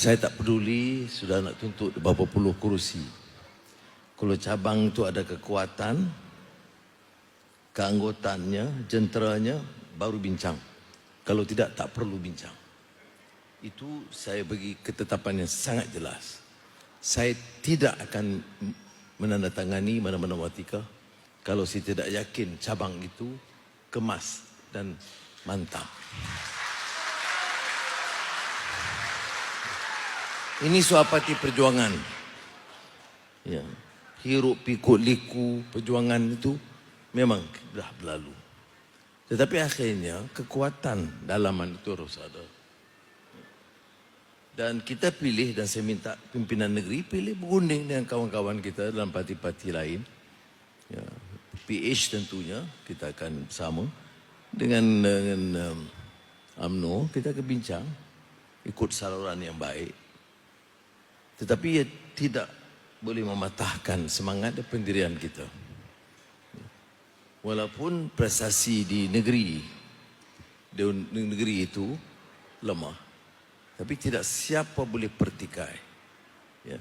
Saya tak peduli sudah nak tuntut berapa puluh kerusi. Kalau cabang itu ada kekuatan, keanggotaannya, jenteranya, baru bincang. Kalau tidak, tak perlu bincang. Itu saya bagi ketetapan yang sangat jelas. Saya tidak akan menandatangani mana-mana watika kalau saya tidak yakin cabang itu kemas dan mantap. Ini suapati perjuangan. Ya. Hiruk pikuk liku perjuangan itu memang dah berlalu. Tetapi akhirnya kekuatan dalaman itu harus ada. Dan kita pilih, dan saya minta pimpinan negeri pilih berunding dengan kawan-kawan kita dalam parti-parti lain. Ya. PH tentunya kita akan bersama dengan UMNO, kita akan bincang ikut saluran yang baik. Tetapi ia tidak boleh mematahkan semangat dan pendirian kita. Walaupun prestasi di negeri itu lemah, tapi tidak siapa boleh pertikai. Ya.